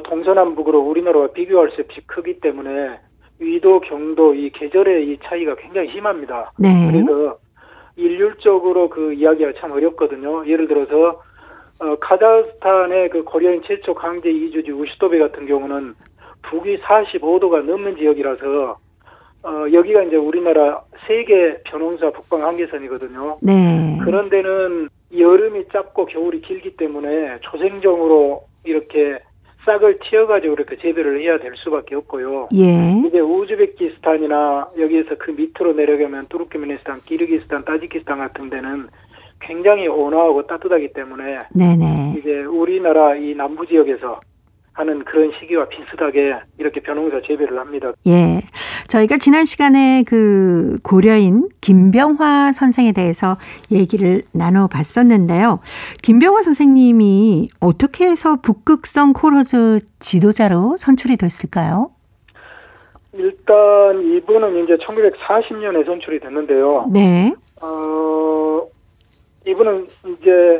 동서남북으로 우리나라와 비교할 수 없이 크기 때문에 위도, 경도, 이 계절의 이 차이가 굉장히 심합니다. 네. 그래서 일률적으로 이야기가 참 어렵거든요. 예를 들어서 카자흐스탄의 고려인 최초 강제 이주지 우시도베 같은 경우는 북위 45도가 넘는 지역이라서 여기가 이제 우리나라 세계 벼농사 북방 한계선이거든요. 네. 그런 데는 여름이 짧고 겨울이 길기 때문에 초생정으로 이렇게 싹을 틔어가지고 이렇게 재배를 해야 될 수밖에 없고요. 예. 이제 우즈베키스탄이나 여기에서 밑으로 내려가면 투르크메니스탄, 키르기스탄, 타지키스탄 같은 데는 굉장히 온화하고 따뜻하기 때문에 네네. 이제 우리나라 이 남부 지역에서 하는 그런 시기와 비슷하게 이렇게 벼농사 재배를 합니다. 예. 저희가 지난 시간에 그 고려인 김병화 선생에 대해서 얘기를 나눠봤었는데요. 김병화 선생님이 어떻게 해서 북극성 코러즈 지도자로 선출이 됐을까요? 일단 이분은 이제 1940년에 선출이 됐는데요. 네. 이분은 이제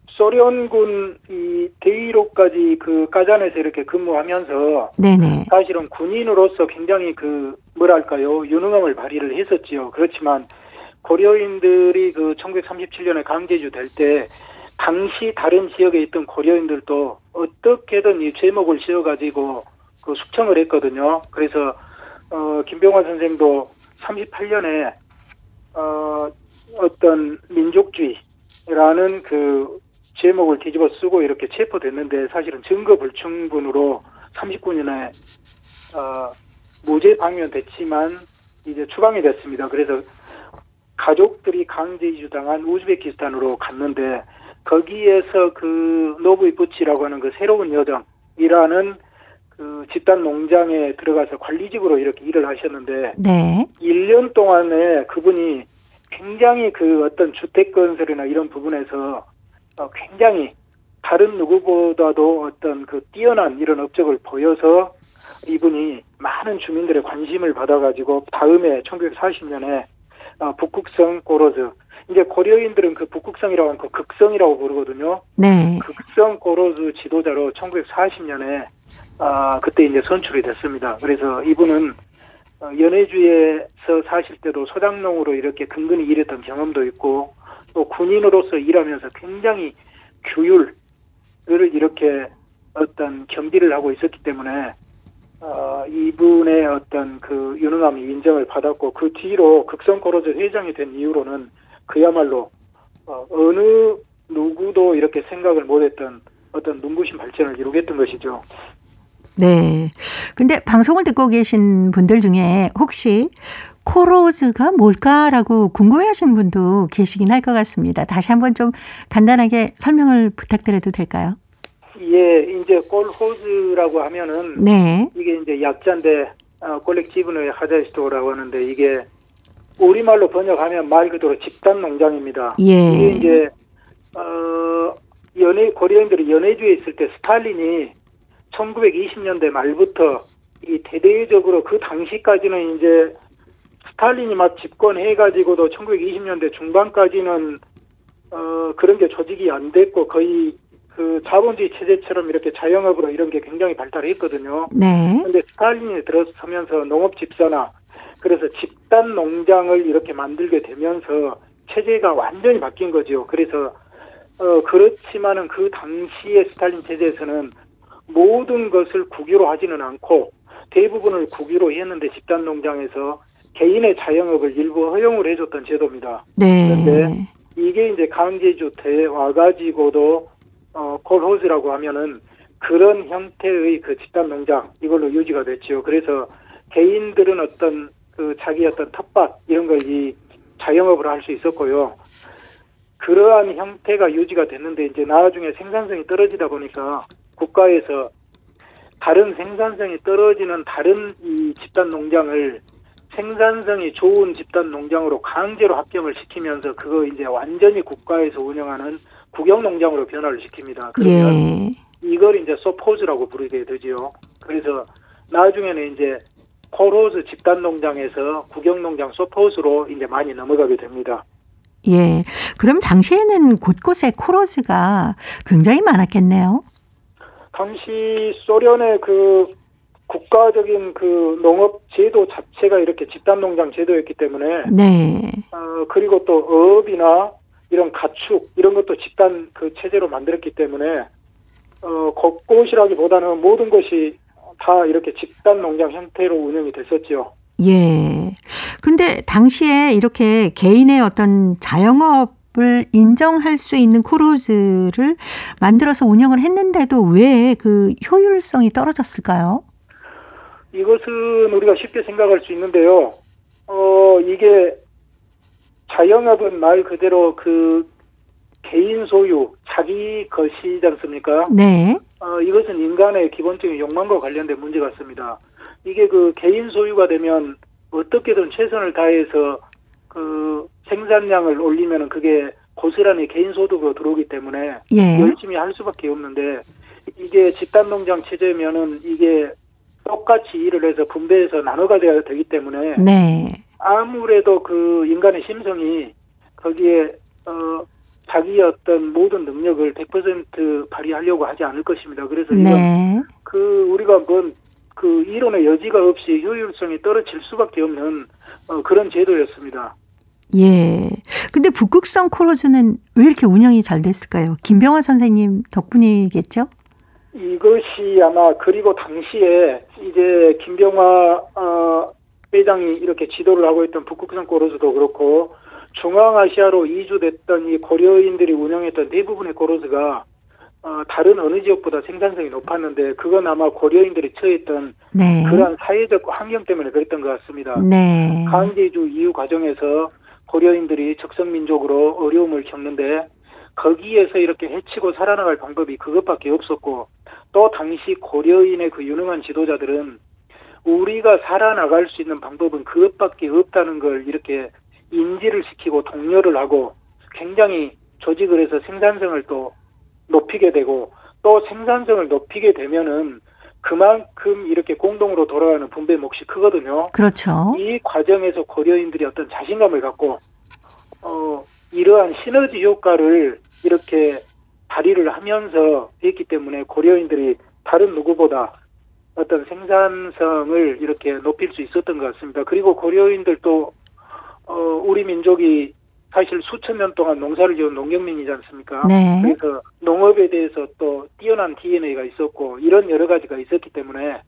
소련군 이 대위로까지 그 까잔에서 이렇게 근무하면서 네네. 사실은 군인으로서 굉장히 그 뭐랄까요 유능함을 발휘를 했었지요. 그렇지만 고려인들이 그 1937년에 강제주 될 때 당시 다른 지역에 있던 고려인들도 어떻게든 이 제목을 씌워가지고 그 숙청을 했거든요. 그래서 김병화 선생도 38년에 어떤 민족주의라는 그 제목을 뒤집어 쓰고 이렇게 체포됐는데 사실은 증거 불충분으로 39년에 무죄 방면됐지만 이제 추방이 됐습니다. 그래서 가족들이 강제 이주당한 우즈베키스탄으로 갔는데 거기에서 그 노브이부치라고 하는 그 새로운 여정이라는 그 집단 농장에 들어가서 관리직으로 이렇게 일을 하셨는데 네. 1년 동안에 그분이 굉장히 그 어떤 주택 건설이나 이런 부분에서 굉장히 다른 누구보다도 어떤 그 뛰어난 이런 업적을 보여서 이분이 많은 주민들의 관심을 받아가지고 다음에 1940년에 북극성 코러즈, 이제 고려인들은 그 북극성이라고 하는 그 극성이라고 부르거든요. 네. 극성 코러즈 지도자로 1940년에 그때 이제 선출이 됐습니다. 그래서 이분은 연해주에서 사실 때도 소장농으로 이렇게 근근히 일했던 경험도 있고 또 군인으로서 일하면서 굉장히 규율을 이렇게 어떤 경비를 하고 있었기 때문에 이분의 어떤 그 유능함이 인정을 받았고 그 뒤로 극성 코러즈 회장이 된 이후로는 그야말로 어느 누구도 이렇게 생각을 못했던 어떤 눈부신 발전을 이루겠던 것이죠. 네. 근데 방송을 듣고 계신 분들 중에 혹시 코러즈가 뭘까라고 궁금해하시는 분도 계시긴 할 것 같습니다. 다시 한번 좀 간단하게 설명을 부탁드려도 될까요? 예, 이제 콜호즈라고 하면은 네. 이게 이제 약자인데 콜렉티브노의 하자이스토라고 하는데 이게 우리말로 번역하면 말 그대로 집단 농장입니다. 예. 이게 이제 고려인들이 연해주에 있을 때 스탈린이 1920년대 말부터 이 대대적으로 그 당시까지는 이제 스탈린이 막 집권해가지고도 1920년대 중반까지는 그런 게 조직이 안 됐고 거의 그 자본주의 체제처럼 이렇게 자영업으로 이런 게 굉장히 발달했거든요. 네. 근데 스탈린이 들어서면서 농업 집산화, 그래서 집단 농장을 이렇게 만들게 되면서 체제가 완전히 바뀐 거죠. 그래서 그렇지만은 그 당시의 스탈린 체제에서는 모든 것을 국유로 하지는 않고 대부분을 국유로 했는데 집단 농장에서 개인의 자영업을 일부 허용을 해줬던 제도입니다. 네. 그런데 이게 이제 강제주 때 와가지고도 콜호즈라고 하면은 그런 형태의 그 집단 농장 이걸로 유지가 됐죠. 그래서 개인들은 어떤 그 자기 어떤 텃밭 이런 걸 이 자영업을 할 수 있었고요. 그러한 형태가 유지가 됐는데 이제 나중에 생산성이 떨어지다 보니까 국가에서 다른 생산성이 떨어지는 다른 이 집단 농장을 생산성이 좋은 집단 농장으로 강제로 합병을 시키면서 그거 이제 완전히 국가에서 운영하는 국영 농장으로 변화를 시킵니다. 그러면 예. 이걸 이제 소포즈라고 부르게 되지요. 그래서 나중에는 이제 콜호즈 집단 농장에서 국영 농장 소포즈로 이제 많이 넘어가게 됩니다. 예. 그럼 당시에는 곳곳에 코러즈가 굉장히 많았겠네요. 당시 소련의 그 국가적인 그 농업 제도 자체가 이렇게 집단 농장 제도였기 때문에 네. 그리고 또 어업이나 이런 가축 이런 것도 집단 그 체제로 만들었기 때문에 곳곳이라기보다는 모든 것이 다 이렇게 집단 농장 형태로 운영이 됐었죠. 예. 근데 당시에 이렇게 개인의 어떤 자영업을 인정할 수 있는 코러즈를 만들어서 운영을 했는데도 왜 그 효율성이 떨어졌을까요? 이것은 우리가 쉽게 생각할 수 있는데요. 이게 자영업은 말 그대로 그 개인 소유, 자기 것이지 않습니까? 네. 이것은 인간의 기본적인 욕망과 관련된 문제 같습니다. 이게 그 개인 소유가 되면 어떻게든 최선을 다해서 그 생산량을 올리면은 그게 고스란히 개인 소득으로 들어오기 때문에 예. 열심히 할 수밖에 없는데 이게 집단농장 체제면은 이게 똑같이 일을 해서 분배해서 나눠 가져야 되기 때문에 네. 아무래도 그 인간의 심성이 거기에 자기의 어떤 모든 능력을 100% 발휘하려고 하지 않을 것입니다. 그래서 이건 네. 그 우리가 그 이론의 여지가 없이 효율성이 떨어질 수밖에 없는 그런 제도였습니다. 예. 근데 북극성 코로즈는 왜 이렇게 운영이 잘 됐을까요? 김병화 선생님 덕분이겠죠? 이것이 아마 그리고 당시에 이제 김병화 회장이 이렇게 지도를 하고 있던 북극성 코로즈도 그렇고 중앙아시아로 이주됐던 이 고려인들이 운영했던 대부분의 코로즈가 다른 어느 지역보다 생산성이 높았는데 그건 아마 고려인들이 처했던 네. 그런 사회적 환경 때문에 그랬던 것 같습니다. 네. 강제이주 이후 과정에서 고려인들이 적성민족으로 어려움을 겪는데 거기에서 이렇게 해치고 살아나갈 방법이 그것밖에 없었고 또 당시 고려인의 그 유능한 지도자들은 우리가 살아나갈 수 있는 방법은 그것밖에 없다는 걸 이렇게 인지를 시키고 독려를 하고 굉장히 조직을 해서 생산성을 또 높이게 되고 또 생산성을 높이게 되면은 그만큼 이렇게 공동으로 돌아가는 분배 몫이 크거든요. 그렇죠. 이 과정에서 고려인들이 어떤 자신감을 갖고 이러한 시너지 효과를 이렇게 발휘를 하면서 했기 때문에 고려인들이 다른 누구보다 어떤 생산성을 이렇게 높일 수 있었던 것 같습니다. 그리고 고려인들도 우리 민족이 사실 수천 년 동안 농사를 지은 농경민이지 않습니까? 네. 그래서 농업에 대해서 또 뛰어난 DNA가 있었고 이런 여러 가지가 있었기 때문에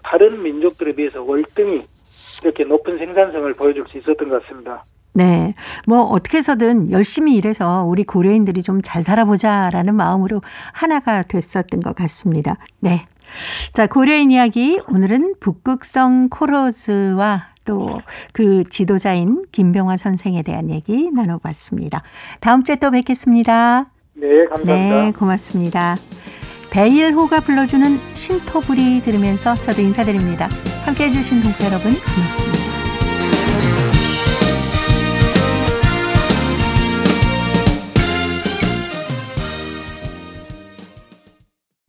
다른 민족들에 비해서 월등히 이렇게 높은 생산성을 보여줄 수 있었던 것 같습니다. 네. 뭐 어떻게 해서든 열심히 일해서 우리 고려인들이 좀 잘 살아보자라는 마음으로 하나가 됐었던 것 같습니다. 네. 자, 고려인 이야기 오늘은 북극성 코로즈와 또 그 지도자인 김병화 선생에 대한 얘기 나눠봤습니다. 다음 주에 또 뵙겠습니다. 네, 감사합니다. 네, 고맙습니다. 배일호가 불러주는 신토부리 들으면서 저도 인사드립니다. 함께해 주신 동포 여러분 고맙습니다.